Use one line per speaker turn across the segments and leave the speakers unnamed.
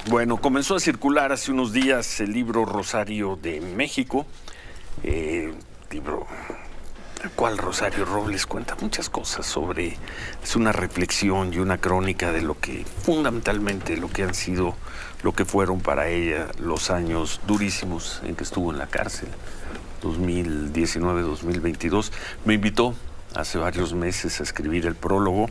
Bueno, comenzó a circular hace unos días el libro Rosario de México, libro el cual Rosario Robles cuenta muchas cosas sobre, es una reflexión y una crónica de lo que fundamentalmente lo que han sido, lo que fueron para ella los años durísimos en que estuvo en la cárcel, 2019-2022. Me invitó hace varios meses a escribir el prólogo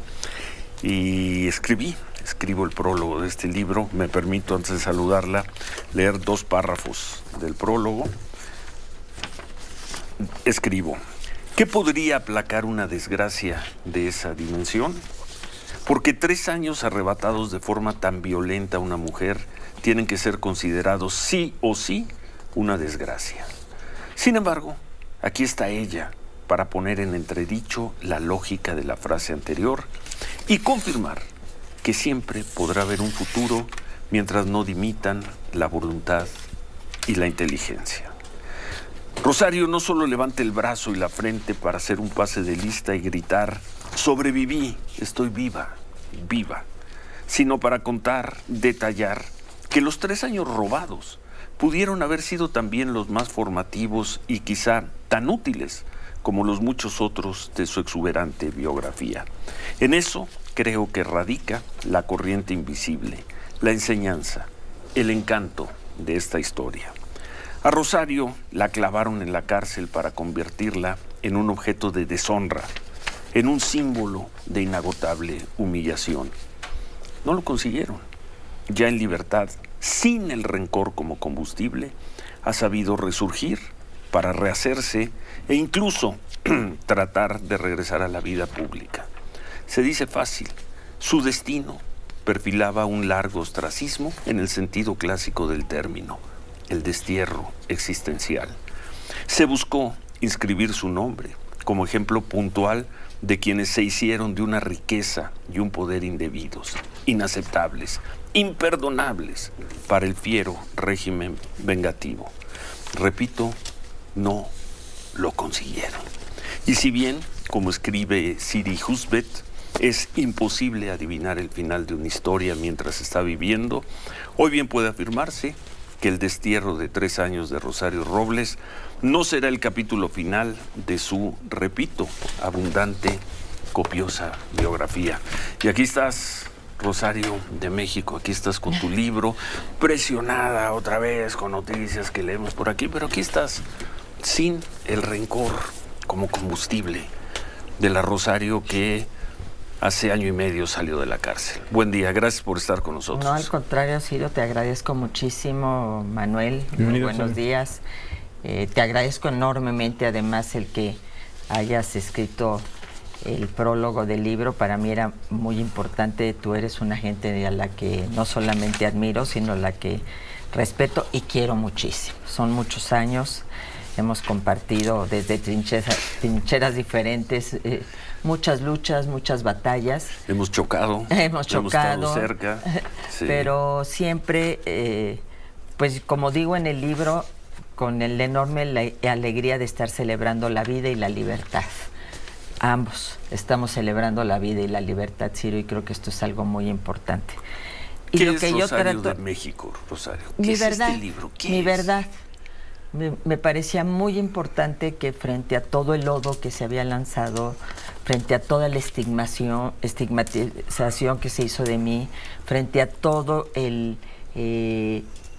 y escribo el prólogo de este libro. Me permito, antes de saludarla, leer 2 párrafos del prólogo. Escribo: ¿qué podría aplacar una desgracia de esa dimensión? Porque 3 años arrebatados de forma tan violenta a una mujer tienen que ser considerados sí o sí una desgracia. Sin embargo, aquí está ella para poner en entredicho la lógica de la frase anterior y confirmar que siempre podrá haber un futuro mientras no dimitan la voluntad y la inteligencia. Rosario no solo levanta el brazo y la frente para hacer un pase de lista y gritar «sobreviví, estoy viva, viva», sino para contar, detallar que los 3 años robados pudieron haber sido también los más formativos y quizá tan útiles como los muchos otros de su exuberante biografía. En eso creo que radica la corriente invisible, la enseñanza, el encanto de esta historia. A Rosario la clavaron en la cárcel para convertirla en un objeto de deshonra, en un símbolo de inagotable humillación. No lo consiguieron. Ya en libertad, sin el rencor como combustible, ha sabido resurgir para rehacerse e incluso tratar de regresar a la vida pública. Se dice fácil, su destino perfilaba un largo ostracismo en el sentido clásico del término, el destierro existencial. Se buscó inscribir su nombre como ejemplo puntual de quienes se hicieron de una riqueza y un poder indebidos, inaceptables, imperdonables para el fiero régimen vengativo. Repito, no lo consiguieron. Y si bien, como escribe Siri Husbet, es imposible adivinar el final de una historia mientras está viviendo, hoy bien puede afirmarse que el destierro de 3 años de Rosario Robles no será el capítulo final de su, repito, abundante, copiosa biografía. Y aquí estás, Rosario de México, aquí estás con tu libro, presionada otra vez con noticias que leemos por aquí, pero aquí estás sin el rencor como combustible de la Rosario que hace año y medio salió de la cárcel. Buen día, gracias por estar con nosotros.
No, al contrario, Ciro, te agradezco muchísimo, Manuel. Muy buenos días. Te agradezco enormemente, además, el que hayas escrito el prólogo del libro. Para mí era muy importante. Tú eres una gente a la que no solamente admiro, sino a la que respeto y quiero muchísimo. Son muchos años. Hemos compartido desde trincheras diferentes, muchas luchas, muchas batallas.
Hemos chocado.
Hemos
estado cerca.
Sí. Pero siempre, pues como digo en el libro, con la enorme alegría de estar celebrando la vida y la libertad. Ambos estamos celebrando la vida y la libertad, Ciro, y creo que esto es algo muy importante. Y
¿Qué
lo
es
que
Rosario
yo trato,
de México, Rosario?
Mi
¿Qué
verdad,
es este libro? ¿Qué
mi
es?
verdad. Me parecía muy importante que frente a todo el lodo que se había lanzado, frente a toda la estigmatización que se hizo de mí, frente a todo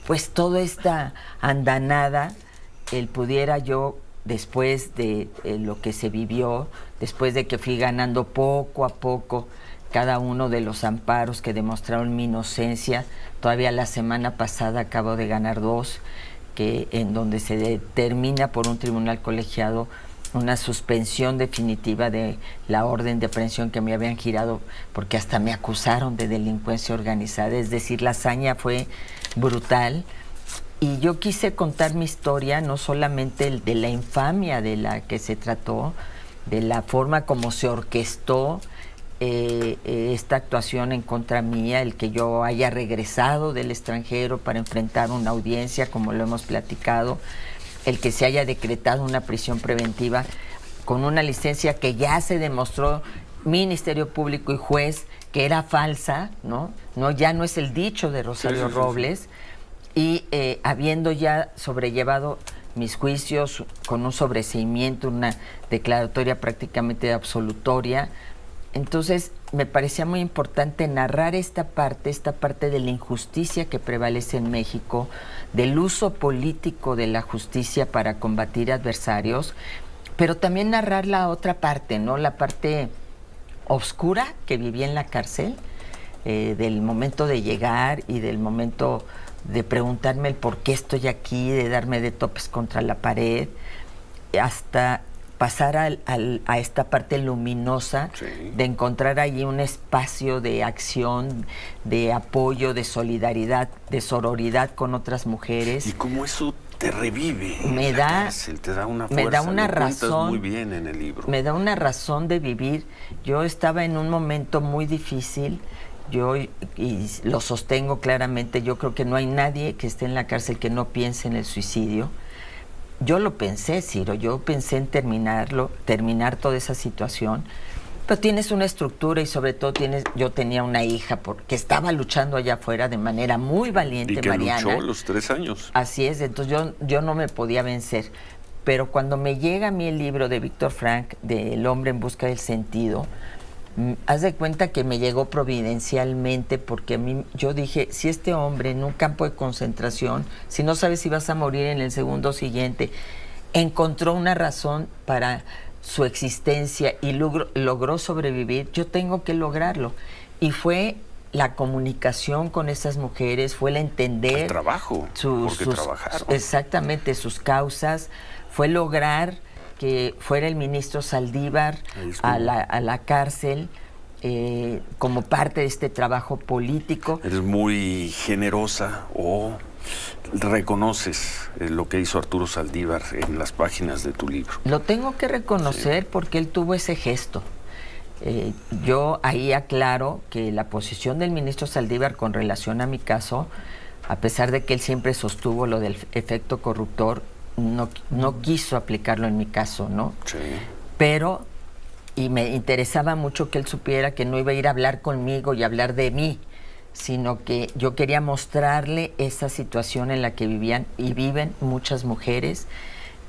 pues toda esta andanada, pudiera yo, después de lo que se vivió, después de que fui ganando poco a poco cada uno de los amparos que demostraron mi inocencia, todavía la semana pasada acabo de ganar 2, en donde se determina por un tribunal colegiado una suspensión definitiva de la orden de aprehensión que me habían girado, porque hasta me acusaron de delincuencia organizada. Es decir, la hazaña fue brutal. Y yo quise contar mi historia, no solamente de la infamia de la que se trató, de la forma como se orquestó esta actuación en contra mía, el que yo haya regresado del extranjero para enfrentar una audiencia, como lo hemos platicado, el que se haya decretado una prisión preventiva con una licencia que ya se demostró Ministerio Público y juez que era falsa, ¿no? Ya no es el dicho de Rosario Robles, y habiendo ya sobrellevado mis juicios con un sobreseimiento, una declaratoria prácticamente absolutoria, entonces me parecía muy importante narrar esta parte de la injusticia que prevalece en México, del uso político de la justicia para combatir adversarios, pero también narrar la otra parte, ¿no? La parte oscura que viví en la cárcel, del momento de llegar y del momento de preguntarme el por qué estoy aquí, de darme de topes contra la pared, hasta pasar a esta parte luminosa, de encontrar allí un espacio de acción, de apoyo, de solidaridad, de sororidad con otras mujeres.
Y como eso te revive, te da una fuerza,
me da una razón,
muy bien en el libro.
Me da una razón de vivir. Yo estaba en un momento muy difícil, y lo sostengo claramente, yo creo que no hay nadie que esté en la cárcel que no piense en el suicidio. Yo lo pensé, Ciro, yo pensé en terminar toda esa situación, pero tienes una estructura y sobre todo yo tenía una hija que estaba luchando allá afuera de manera muy valiente,
y que
Mariana.
Luchó los 3 años.
Así es, entonces yo no me podía vencer. Pero cuando me llega a mí el libro de Víctor Frank, de El hombre en busca del sentido, haz de cuenta que me llegó providencialmente, porque yo dije, si este hombre en un campo de concentración, si no sabes si vas a morir en el segundo siguiente, encontró una razón para su existencia y logró sobrevivir, yo tengo que lograrlo. Y fue la comunicación con esas mujeres, fue el entender
el trabajo, porque trabajaron.
Exactamente, sus causas, fue lograr que fuera el ministro Saldívar a la cárcel como parte de este trabajo político.
Eres muy generosa, reconoces lo que hizo Arturo Saldívar en las páginas de tu libro.
Lo tengo que reconocer porque él tuvo ese gesto. Yo ahí aclaro que la posición del ministro Saldívar con relación a mi caso, a pesar de que él siempre sostuvo lo del efecto corruptor, no quiso aplicarlo en mi caso, ¿no?
Sí.
Pero, y me interesaba mucho que él supiera que no iba a ir a hablar conmigo y hablar de mí, sino que yo quería mostrarle esa situación en la que vivían y viven muchas mujeres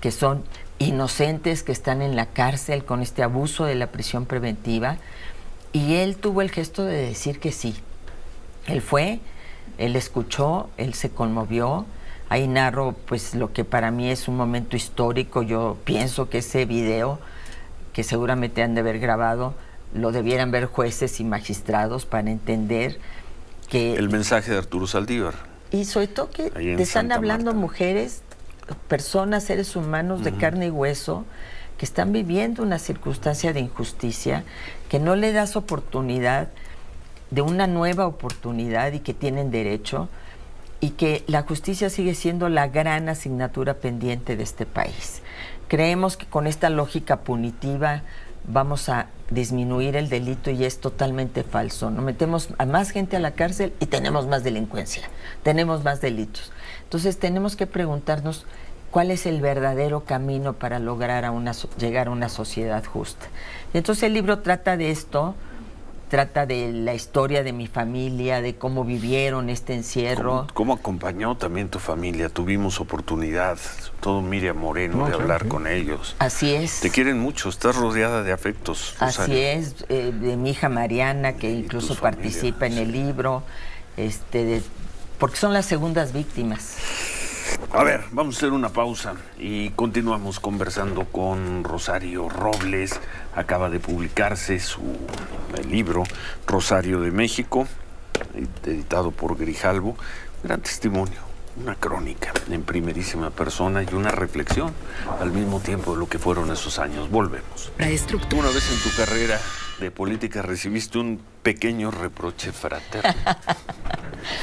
que son inocentes, que están en la cárcel con este abuso de la prisión preventiva, y él tuvo el gesto de decir que sí. Él escuchó, él se conmovió. Ahí narro pues lo que para mí es un momento histórico. Yo pienso que ese video, que seguramente han de haber grabado, lo debieran ver jueces y magistrados para entender que...
El mensaje de Arturo Saldívar.
Y sobre todo que te están hablando mujeres, personas, seres humanos de carne y hueso, que están viviendo una circunstancia de injusticia, que no le das oportunidad de una nueva oportunidad y que tienen derecho, y que la justicia sigue siendo la gran asignatura pendiente de este país. Creemos que con esta lógica punitiva vamos a disminuir el delito y es totalmente falso. No metemos a más gente a la cárcel y tenemos más delincuencia, tenemos más delitos. Entonces tenemos que preguntarnos cuál es el verdadero camino para lograr llegar a una sociedad justa. Y entonces el libro trata de esto, trata de la historia de mi familia, de cómo vivieron este encierro.
¿Cómo acompañó también tu familia? Tuvimos oportunidad, todo Miriam Moreno, de hablar con ellos.
Así es.
Te quieren mucho, estás rodeada de afectos, Rosario.
Así es, de mi hija Mariana, que incluso participa en el libro, porque son las segundas víctimas.
A ver, vamos a hacer una pausa y continuamos conversando con Rosario Robles. Acaba de publicarse el libro Rosario de México, editado por Grijalbo. Gran testimonio, una crónica en primerísima persona y una reflexión al mismo tiempo de lo que fueron esos años. Volvemos. Una vez en tu carrera de política recibiste un pequeño reproche fraterno.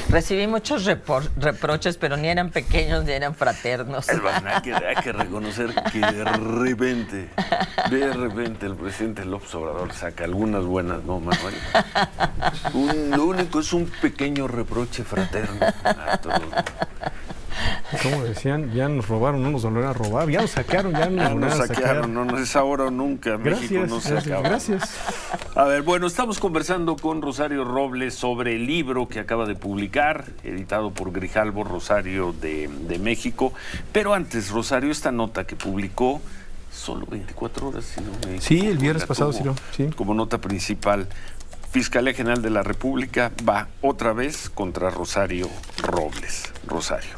Recibí muchos reproches, pero ni eran pequeños ni eran fraternos.
Hay que reconocer que de repente el presidente López Obrador saca algunas buenas, ¿no, Manuel? Lo único es un pequeño reproche fraterno a todos.
Como decían, ya nos robaron, no nos volverán a robar, ya nos saquearon, ya nos
saquearon, no es ahora o nunca.
Gracias,
México no se acaba.
Gracias.
A ver, bueno, estamos conversando con Rosario Robles sobre el libro que acaba de publicar, editado por Grijalbo, Rosario de México. Pero antes, Rosario, esta nota que publicó solo 24 horas, si no me
Sí, el
equivoco,
viernes
la
pasado,
tuvo
Ciro, sí.
como nota principal. Fiscalía General de la República va otra vez contra Rosario Robles. Rosario.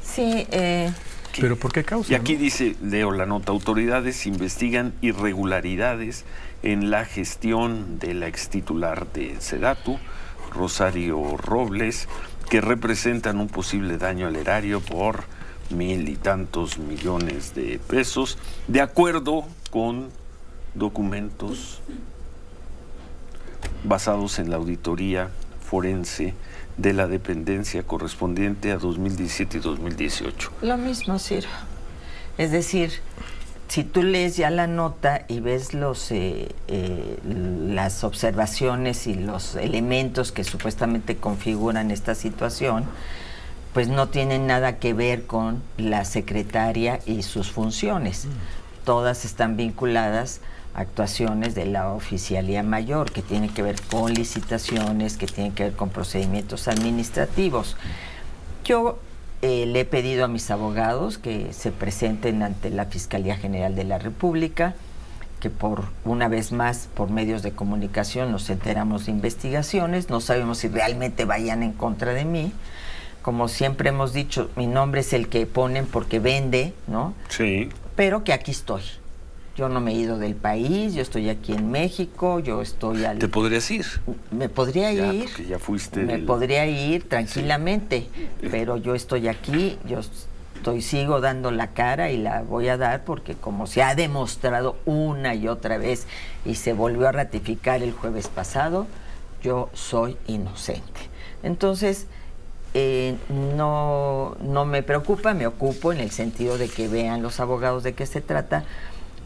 Sí,
¿Pero por qué causa?
Y aquí dice, leo la nota, autoridades investigan irregularidades en la gestión de la extitular de Sedatu, Rosario Robles, que representan un posible daño al erario por 1,000 y tantos millones de pesos, de acuerdo con documentos basados en la auditoría forense de la dependencia correspondiente a 2017 y 2018.
lo mismo, Ciro. Es decir, si tú lees ya la nota y ves las observaciones y los elementos que supuestamente configuran esta situación, pues no tienen nada que ver con la secretaria y sus funciones. Todas están vinculadas a actuaciones de la Oficialía Mayor, que tienen que ver con licitaciones, que tienen que ver con procedimientos administrativos. Yo le he pedido a mis abogados que se presenten ante la Fiscalía General de la República, que por una vez más, por medios de comunicación, nos enteramos de investigaciones, no sabemos si realmente vayan en contra de mí. Como siempre hemos dicho, mi nombre es el que ponen porque vende, ¿no?
Sí.
Pero que aquí estoy. Yo no me he ido del país, yo estoy aquí en México, yo estoy
¿Te podrías ir?
Me podría
Ya,
ir.
porque ya fuiste
Me podría ir tranquilamente, pero yo estoy aquí, sigo dando la cara y la voy a dar porque como se ha demostrado una y otra vez y se volvió a ratificar el jueves pasado, yo soy inocente. Entonces, no me preocupa, me ocupo en el sentido de que vean los abogados de qué se trata,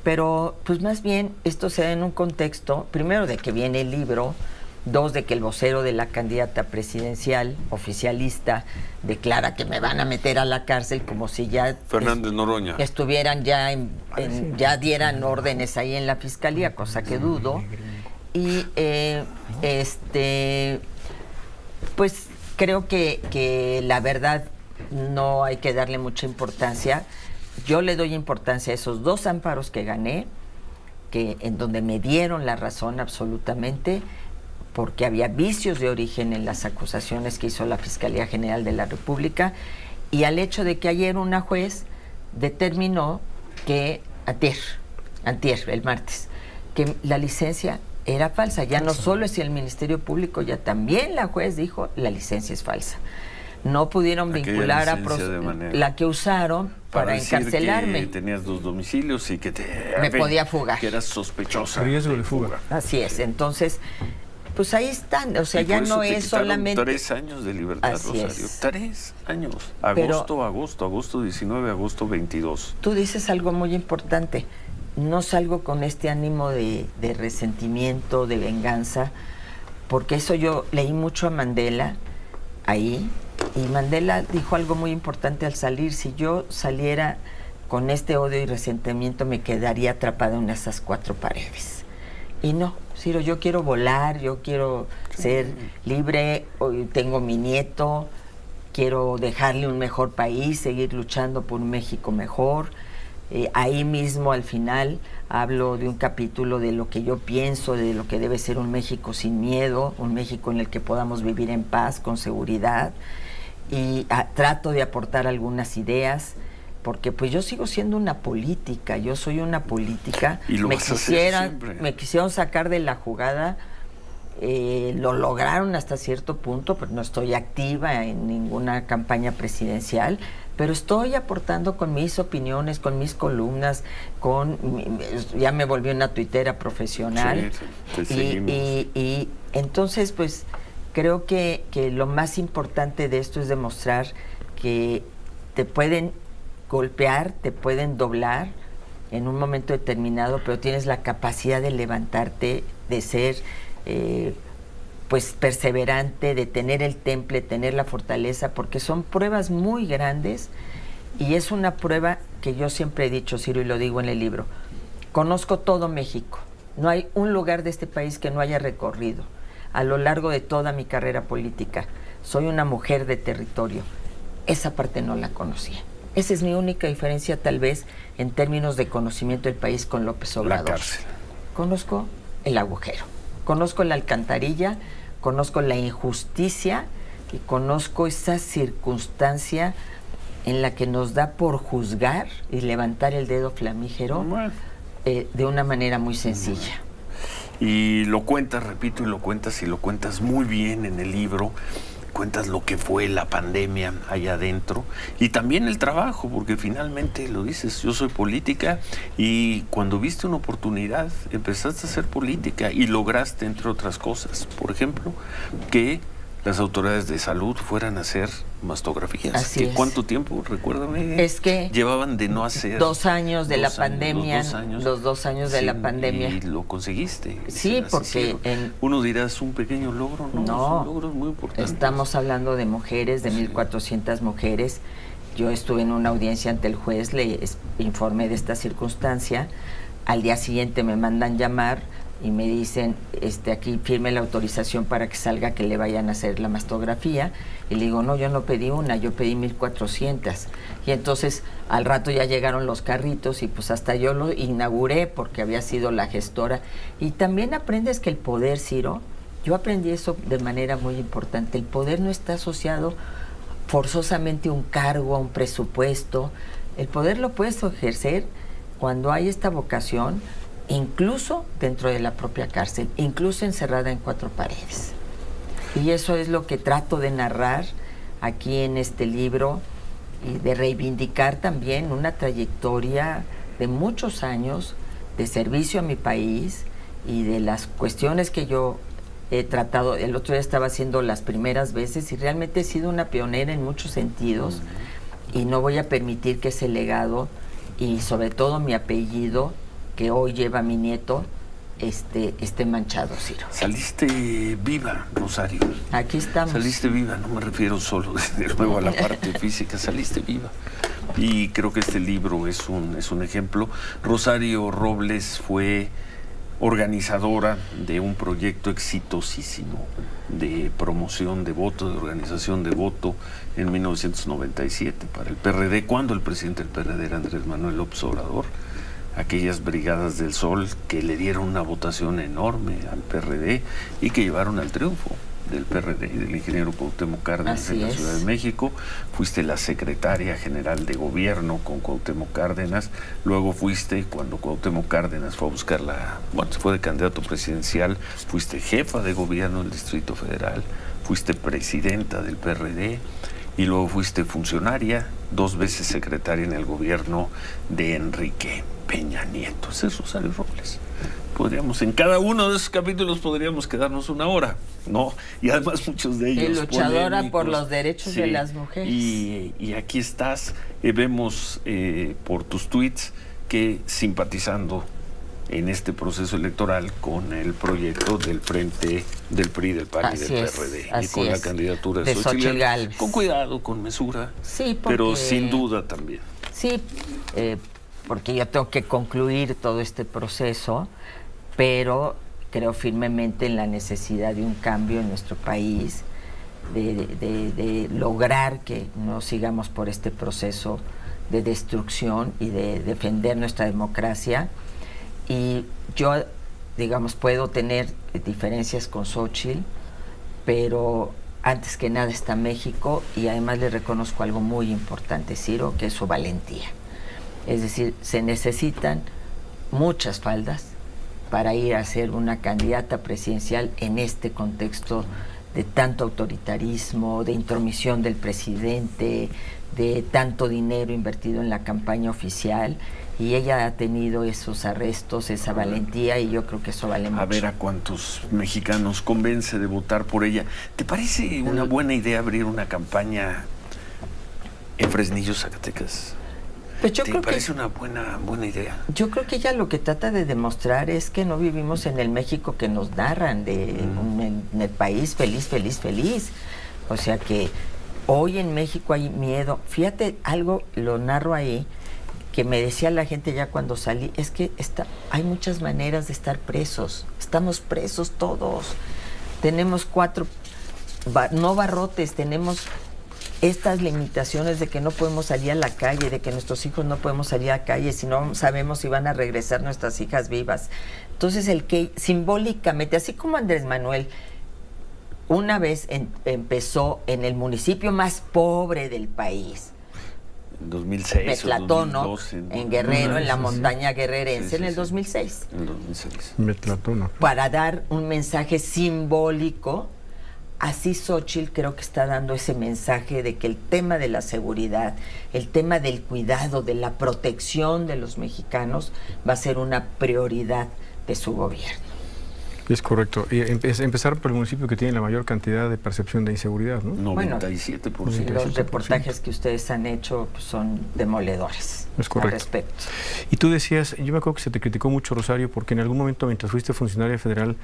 pero pues más bien esto se da en un contexto, primero de que viene el libro, dos, de que el vocero de la candidata presidencial oficialista declara que me van a meter a la cárcel como si ya
Fernández Noroña
estuvieran ya ya dieran órdenes ahí en la fiscalía, cosa que dudo. Y pues creo que la verdad no hay que darle mucha importancia. Yo le doy importancia a esos dos amparos que gané, en donde me dieron la razón absolutamente, porque había vicios de origen en las acusaciones que hizo la Fiscalía General de la República, y al hecho de que ayer una juez determinó que antier, el martes, que la licencia era falsa. Ya no solo es el Ministerio Público, ya también la juez dijo la licencia es falsa. No pudieron vincular a la que usaron para encarcelarme.
Que tenías 2 domicilios y que
me podía fugar.
Que eras sospechosa.
Riesgo de fuga.
Así es. Entonces, pues ahí están. O sea,
y
ya
por eso
no
te
es
quitaron
solamente
3 años de libertad,
así
Rosario.
es.
3 años.
Pero
Agosto 19, agosto 22.
Tú dices algo muy importante. No salgo con este ánimo de resentimiento, de venganza, porque eso yo leí mucho a Mandela ahí, y Mandela dijo algo muy importante al salir: si yo saliera con este odio y resentimiento me quedaría atrapada en esas 4 paredes. Y no, Ciro, yo quiero volar, yo quiero ser libre, hoy tengo mi nieto, quiero dejarle un mejor país, seguir luchando por un México mejor. Ahí mismo al final hablo de un capítulo de lo que yo pienso, de lo que debe ser un México sin miedo, un México en el que podamos vivir en paz, con seguridad, y trato de aportar algunas ideas, porque pues yo sigo siendo una política, yo soy una política.
Y lo vas a hacer siempre.
Me quisieron sacar de la jugada, lo lograron hasta cierto punto, pero no estoy activa en ninguna campaña presidencial, pero estoy aportando con mis opiniones, con mis columnas, ya me volví una tuitera profesional.
Sí, te seguimos.
Y entonces, pues, creo que lo más importante de esto es demostrar que te pueden golpear, te pueden doblar en un momento determinado, pero tienes la capacidad de levantarte, de ser pues perseverante, de tener el temple, tener la fortaleza, porque son pruebas muy grandes, y es una prueba que yo siempre he dicho, Ciro, y lo digo en el libro: conozco todo México, No hay un lugar de este país que no haya recorrido a lo largo de toda mi carrera política. Soy una mujer de territorio. Esa parte no la conocía. Esa es mi única diferencia, tal vez, en términos de conocimiento del país con López Obrador.
La cárcel.
Conozco el agujero, conozco la alcantarilla, conozco la injusticia y conozco esa circunstancia en la que nos da por juzgar y levantar el dedo flamígero de una manera muy sencilla.
Y lo cuentas, repito, y lo cuentas muy bien en el libro. Cuentas lo que fue la pandemia allá adentro y también el trabajo, porque finalmente lo dices, yo soy política y cuando viste una oportunidad empezaste a hacer política y lograste, entre otras cosas, por ejemplo, que las autoridades de salud fueran a hacer mastografías.
Así es.
¿Cuánto tiempo, recuérdame,
es que
llevaban de no hacer?
2 años de la pandemia, los 2 años de la pandemia.
Y lo conseguiste.
Sí, porque
uno dirá, es un pequeño logro, no, son logros muy importantes.
Estamos hablando de mujeres, de 1,400 mujeres. Yo estuve en una audiencia ante el juez, le informé de esta circunstancia. Al día siguiente me mandan llamar y me dicen, aquí firme la autorización para que salga, que le vayan a hacer la mastografía. Y le digo, no, yo no pedí una, yo pedí 1,400. Y entonces al rato ya llegaron los carritos y pues hasta yo lo inauguré porque había sido la gestora. Y también aprendes que el poder, Ciro, yo aprendí eso de manera muy importante, el poder no está asociado forzosamente a un cargo, a un presupuesto. El poder lo puedes ejercer cuando hay esta vocación, incluso dentro de la propia cárcel, incluso encerrada en 4 paredes. Y eso es lo que trato de narrar aquí en este libro y de reivindicar también una trayectoria de muchos años de servicio a mi país y de las cuestiones que yo he tratado. El otro día estaba haciendo las primeras veces y realmente he sido una pionera en muchos sentidos y no voy a permitir que ese legado y sobre todo mi apellido que hoy lleva mi nieto, esté manchado, Ciro.
Saliste viva, Rosario.
Aquí estamos.
Saliste viva, no me refiero solo desde luego a la parte física, saliste viva. Y creo que este libro es un ejemplo. Rosario Robles fue organizadora de un proyecto exitosísimo de promoción de voto, de organización de voto en 1997 para el PRD, cuando el presidente del PRD era Andrés Manuel López Obrador. Aquellas brigadas del Sol que le dieron una votación enorme al PRD y que llevaron al triunfo del PRD y del ingeniero Cuauhtémoc Cárdenas en la Ciudad de México. Fuiste la secretaria general de gobierno con Cuauhtémoc Cárdenas, luego fuiste, cuando Cuauhtémoc Cárdenas fue a buscar se fue de candidato presidencial, fuiste jefa de gobierno del Distrito Federal, fuiste presidenta del PRD y luego fuiste funcionaria, 2 veces secretaria en el gobierno de Enrique Peña Nieto. Ese es Rosario Robles. En cada uno de esos capítulos podríamos quedarnos 1 hora, ¿no? Y además muchos de ellos
luchadora
polémicos.
Por los derechos de las mujeres.
Y aquí estás, vemos por tus tweets que simpatizando en este proceso electoral con el proyecto del Frente del PRI, del PAN y del PRD, y con la candidatura de Xóchitl Gálvez. Con cuidado, con mesura, pero sin duda también.
Sí, porque yo tengo que concluir todo este proceso, pero creo firmemente en la necesidad de un cambio en nuestro país, de lograr que no sigamos por este proceso de destrucción y de defender nuestra democracia. Y yo, puedo tener diferencias con Xóchitl, pero antes que nada está México, y además le reconozco algo muy importante, Ciro, que es su valentía. Es decir, se necesitan muchas faldas para ir a ser una candidata presidencial en este contexto de tanto autoritarismo, de intromisión del presidente, de tanto dinero invertido en la campaña oficial, y ella ha tenido esos arrestos, esa valentía, y yo creo que eso vale mucho.
A ver a cuántos mexicanos convence de votar por ella. ¿Te parece una buena idea abrir una campaña en Fresnillo, Zacatecas?
Pues yo creo
parece una buena idea?
Yo creo que ella lo que trata de demostrar es que no vivimos en el México que nos narran, en el país feliz, feliz, feliz. O sea que hoy en México hay miedo. Fíjate, algo lo narro ahí, que me decía la gente ya cuando salí, es que hay muchas maneras de estar presos. Estamos presos todos. Tenemos 4, no barrotes, tenemos estas limitaciones de que no podemos salir a la calle, de que nuestros hijos no podemos salir a la calle si no sabemos si van a regresar nuestras hijas vivas. Entonces el que simbólicamente, así como Andrés Manuel una vez empezó en el municipio más pobre del país,
en 2006
Metlatono,
2012,
en Guerrero, en la montaña guerrerense, en el 2006.
En el 2006.
Metlatono.
Para dar un mensaje simbólico. Así Xóchitl creo que está dando ese mensaje de que el tema de la seguridad, el tema del cuidado, de la protección de los mexicanos va a ser una prioridad de su gobierno.
Es correcto. Y empezar por el municipio que tiene la mayor cantidad de percepción de inseguridad, ¿no?
97%.
Bueno, los reportajes que ustedes han hecho pues, son demoledores
es correcto.
Al respecto.
Y tú decías, yo me acuerdo que se te criticó mucho, Rosario, porque en algún momento mientras fuiste funcionaria federal,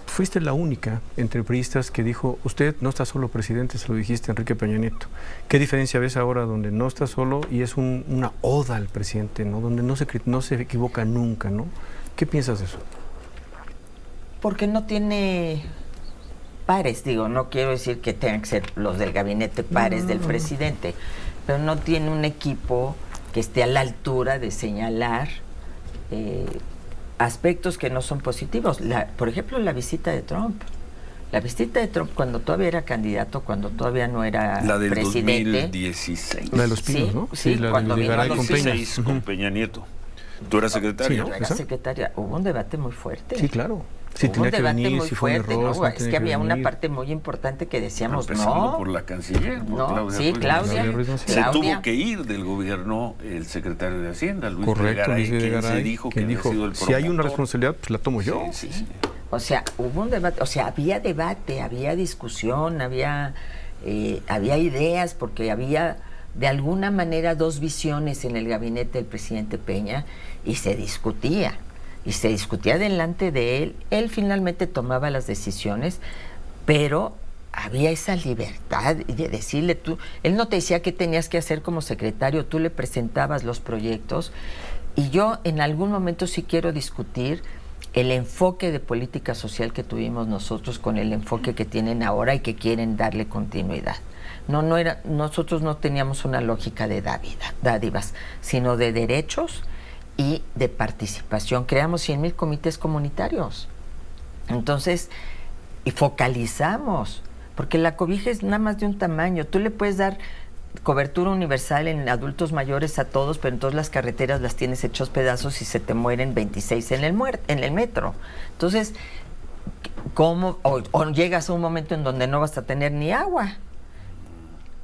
fuiste la única entre priistas que dijo, usted no está solo, presidente, se lo dijiste a Enrique Peña Nieto. ¿Qué diferencia ves ahora donde no está solo y es una oda al presidente, ¿no? Donde no se equivoca nunca, ¿no? ¿Qué piensas de eso?
Porque no tiene pares, digo, no quiero decir que tengan que ser los del gabinete pares del presidente, pero no tiene un equipo que esté a la altura de señalar aspectos que no son positivos. Por ejemplo, la visita de Trump. La visita de Trump cuando todavía era candidato, cuando todavía no era
la del
presidente.
2016.
La de los Pinos,
sí,
¿no?
Sí,
la
cuando
de
vino a los
con Peña.
Con Peña Nieto. ¿Tú eras secretaria?
Sí, ¿no?
Yo era secretaria. Hubo un debate muy fuerte.
Sí, claro. Si
Hubo un
tenía que
debate
venir,
muy
si fue un
fuerte,
error,
¿no?
si
Es
tenía
que había una
venir.
parte muy importante que decíamos,
Empezando
no,
por la canciller, por
no,
Claudia
sí,
Ruiz.
Claudia,
Ruiz Massieu.
Se
Claudia.
tuvo que ir del gobierno el secretario de Hacienda, Luis
Correcto,
Videgaray,
Luis
quien
Videgaray,
se dijo que
quien
había
dijo,
sido el
si hay una
promotor.
responsabilidad, pues la tomo yo.
Sí, sí.
O sea, hubo un debate, o sea, había debate, había discusión, había ideas, porque había de alguna manera dos visiones en el gabinete del presidente Peña y se discutía delante de él. Él finalmente tomaba las decisiones, pero había esa libertad de decirle él no te decía qué tenías que hacer como secretario, tú le presentabas los proyectos. Y yo en algún momento sí quiero discutir el enfoque de política social que tuvimos nosotros con el enfoque que tienen ahora y que quieren darle continuidad. Nosotros no teníamos una lógica de dádivas, sino de derechos y de participación. Creamos 100,000 comités comunitarios. Entonces, y focalizamos, porque la cobija es nada más de un tamaño. Tú le puedes dar cobertura universal en adultos mayores a todos, pero en todas las carreteras las tienes hechos pedazos y se te mueren 26 en el metro. Entonces, ¿cómo? O llegas a un momento en donde no vas a tener ni agua.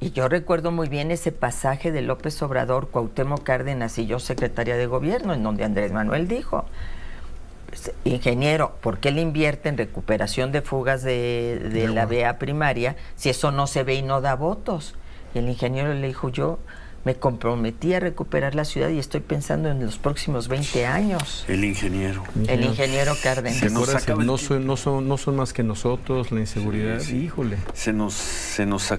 Y yo recuerdo muy bien ese pasaje de López Obrador, Cuauhtémoc Cárdenas y yo, secretaria de Gobierno, en donde Andrés Manuel dijo, ingeniero, ¿por qué le invierte en recuperación de fugas de la vía primaria si eso no se ve y no da votos? Y el ingeniero le dijo, yo me comprometí a recuperar la ciudad y estoy pensando en los próximos 20 años.
El ingeniero.
El ingeniero Cárdenas.
¿Te acuerdas? No son más que nosotros, la inseguridad.
Sí.
Híjole.
Se nos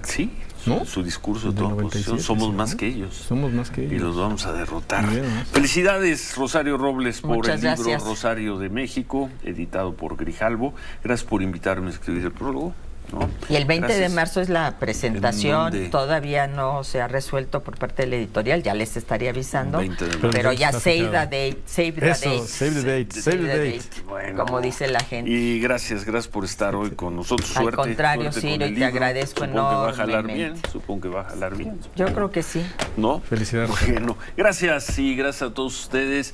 sí,
¿no?
Su discurso,
Del
toda
97,
oposición, somos
sí,
más
¿no?
que ellos.
Somos más que ellos.
Y los vamos a derrotar.
Bien, ¿no?
Felicidades, Rosario Robles, por
Muchas
el libro
gracias.
Rosario de México, editado por Grijalbo. Gracias por invitarme a escribir el prólogo. ¿No?
Y el 20
Gracias.
de marzo es la presentación,
¿En dónde?
todavía no se ha resuelto por parte de la editorial, ya les estaría avisando,
20 de marzo.
pero ya
Está
save the
fijado.
date, save the
Eso,
date.
save the date, save the date.
Bueno.
Como dice la gente.
Y gracias por estar hoy con nosotros.
Al
Suerte,
contrario,
suerte con
Ciro,
el
y te
libro.
agradezco
Supongo que va a jalar bien.
enormemente.
Supongo que va a jalar bien.
Yo creo que sí.
¿No?
Felicidades.
Bueno, gracias y gracias a todos ustedes.